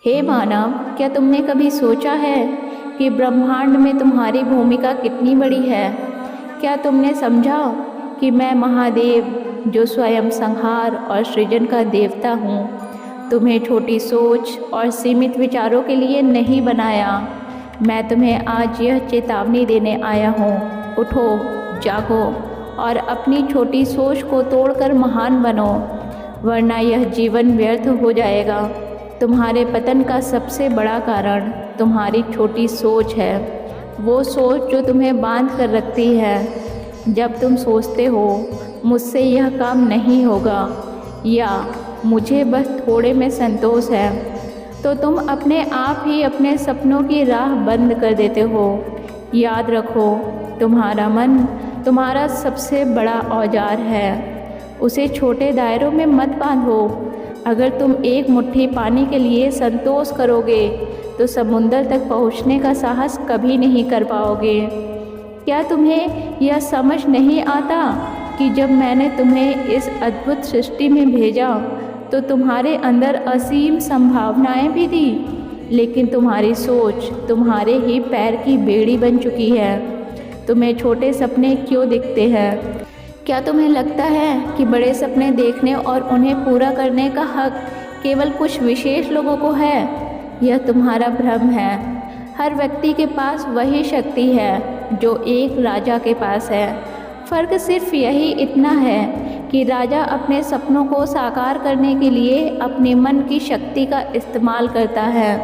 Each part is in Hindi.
हे मानव, क्या तुमने कभी सोचा है कि ब्रह्मांड में तुम्हारी भूमिका कितनी बड़ी है? क्या तुमने समझा कि मैं महादेव, जो स्वयं संहार और सृजन का देवता हूँ, तुम्हें छोटी सोच और सीमित विचारों के लिए नहीं बनाया। मैं तुम्हें आज यह चेतावनी देने आया हूँ। उठो, जागो और अपनी छोटी सोच को तोड़कर महान बनो, वरना यह जीवन व्यर्थ हो जाएगा। तुम्हारे पतन का सबसे बड़ा कारण तुम्हारी छोटी सोच है, वो सोच जो तुम्हें बांध कर रखती है। जब तुम सोचते हो मुझसे यह काम नहीं होगा या मुझे बस थोड़े में संतोष है, तो तुम अपने आप ही अपने सपनों की राह बंद कर देते हो। याद रखो, तुम्हारा मन तुम्हारा सबसे बड़ा औजार है, उसे छोटे दायरों में मत बांधो। अगर तुम एक मुट्ठी पानी के लिए संतोष करोगे तो समुंदर तक पहुंचने का साहस कभी नहीं कर पाओगे। क्या तुम्हें यह समझ नहीं आता कि जब मैंने तुम्हें इस अद्भुत सृष्टि में भेजा तो तुम्हारे अंदर असीम संभावनाएं भी थी, लेकिन तुम्हारी सोच तुम्हारे ही पैर की बेड़ी बन चुकी है। तुम्हें छोटे सपने क्यों दिखते हैं? क्या तुम्हें लगता है कि बड़े सपने देखने और उन्हें पूरा करने का हक केवल कुछ विशेष लोगों को है? यह तुम्हारा भ्रम है। हर व्यक्ति के पास वही शक्ति है जो एक राजा के पास है। फ़र्क सिर्फ यही इतना है कि राजा अपने सपनों को साकार करने के लिए अपने मन की शक्ति का इस्तेमाल करता है,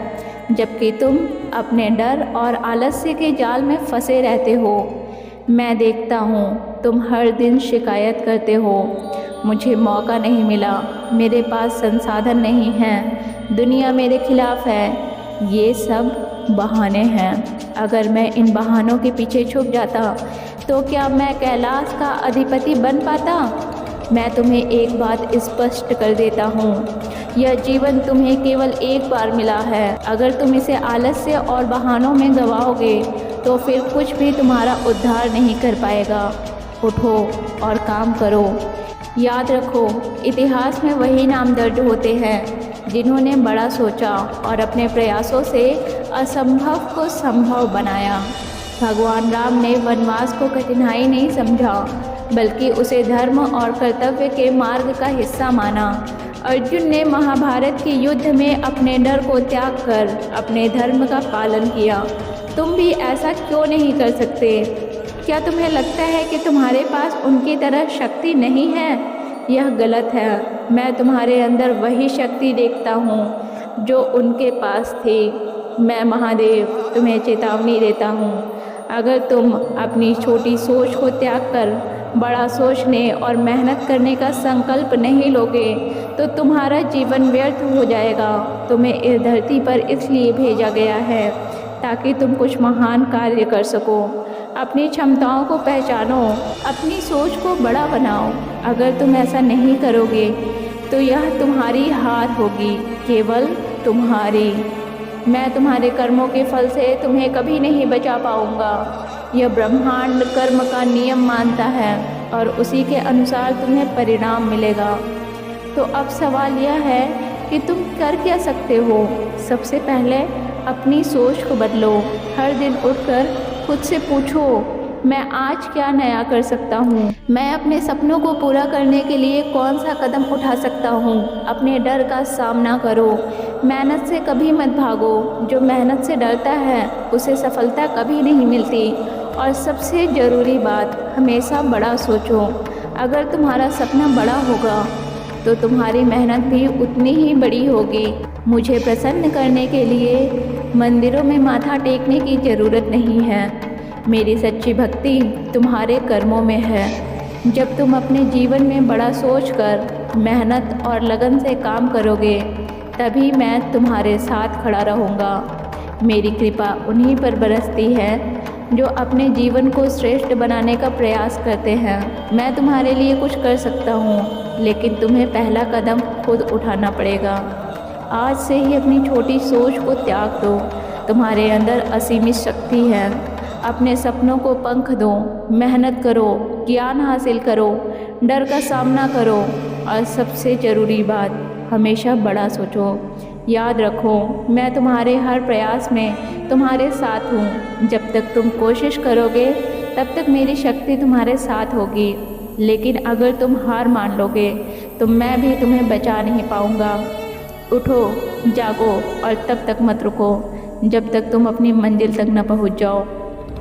जबकि तुम अपने डर और आलस्य के जाल में फंसे रहते हो। मैं देखता हूँ तुम हर दिन शिकायत करते हो, मुझे मौका नहीं मिला, मेरे पास संसाधन नहीं हैं, दुनिया मेरे खिलाफ है। ये सब बहाने हैं। अगर मैं इन बहानों के पीछे छुप जाता तो क्या मैं कैलाश का अधिपति बन पाता? मैं तुम्हें एक बात स्पष्ट कर देता हूँ, यह जीवन तुम्हें केवल एक बार मिला है। अगर तुम इसे आलस्य और बहानों में गंवाओगे तो फिर कुछ भी तुम्हारा उद्धार नहीं कर पाएगा। उठो और काम करो। याद रखो, इतिहास में वही नाम दर्ज होते हैं जिन्होंने बड़ा सोचा और अपने प्रयासों से असंभव को संभव बनाया। भगवान राम ने वनवास को कठिनाई नहीं समझा, बल्कि उसे धर्म और कर्तव्य के मार्ग का हिस्सा माना। अर्जुन ने महाभारत के युद्ध में अपने डर को त्याग कर अपने धर्म का पालन किया। तुम भी ऐसा क्यों नहीं कर सकते? क्या तुम्हें लगता है कि तुम्हारे पास उनकी तरह शक्ति नहीं है? यह गलत है। मैं तुम्हारे अंदर वही शक्ति देखता हूँ जो उनके पास थी। मैं महादेव तुम्हें चेतावनी देता हूँ, अगर तुम अपनी छोटी सोच को त्याग कर बड़ा सोचने और मेहनत करने का संकल्प नहीं लोगे तो तुम्हारा जीवन व्यर्थ हो जाएगा। तुम्हें इस धरती पर इसलिए भेजा गया है ताकि तुम कुछ महान कार्य कर सको। अपनी क्षमताओं को पहचानो, अपनी सोच को बड़ा बनाओ। अगर तुम ऐसा नहीं करोगे तो यह तुम्हारी हार होगी, केवल तुम्हारी। मैं तुम्हारे कर्मों के फल से तुम्हें कभी नहीं बचा पाऊंगा। यह ब्रह्मांड कर्म का नियम मानता है और उसी के अनुसार तुम्हें परिणाम मिलेगा। तो अब सवाल यह है कि तुम कर क्या सकते हो? सबसे पहले अपनी सोच को बदलो। हर दिन उठकर खुद से पूछो, मैं आज क्या नया कर सकता हूँ? मैं अपने सपनों को पूरा करने के लिए कौन सा कदम उठा सकता हूँ? अपने डर का सामना करो। मेहनत से कभी मत भागो। जो मेहनत से डरता है उसे सफलता कभी नहीं मिलती। और सबसे ज़रूरी बात, हमेशा बड़ा सोचो। अगर तुम्हारा सपना बड़ा होगा तो तुम्हारी मेहनत भी उतनी ही बड़ी होगी। मुझे प्रसन्न करने के लिए मंदिरों में माथा टेकने की ज़रूरत नहीं है। मेरी सच्ची भक्ति तुम्हारे कर्मों में है। जब तुम अपने जीवन में बड़ा सोचकर मेहनत और लगन से काम करोगे, तभी मैं तुम्हारे साथ खड़ा रहूँगा। मेरी कृपा उन्हीं पर बरसती है जो अपने जीवन को श्रेष्ठ बनाने का प्रयास करते हैं। मैं तुम्हारे लिए कुछ कर सकता हूँ, लेकिन तुम्हें पहला कदम खुद उठाना पड़ेगा। आज से ही अपनी छोटी सोच को त्याग दो। तुम्हारे अंदर असीमित शक्ति है। अपने सपनों को पंख दो, मेहनत करो, ज्ञान हासिल करो, डर का सामना करो और सबसे ज़रूरी बात, हमेशा बड़ा सोचो। याद रखो, मैं तुम्हारे हर प्रयास में तुम्हारे साथ हूँ। जब तक तुम कोशिश करोगे तब तक मेरी शक्ति तुम्हारे साथ होगी, लेकिन अगर तुम हार मान लोगे तो मैं भी तुम्हें बचा नहीं पाऊँगा। उठो, जागो और तब तक मत रुको जब तक तुम अपनी मंजिल तक न पहुँच जाओ।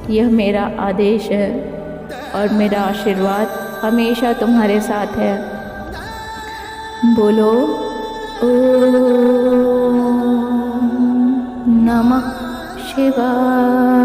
यह मेरा आदेश है और मेरा आशीर्वाद हमेशा तुम्हारे साथ है। बोलो ओम नमः शिवाय।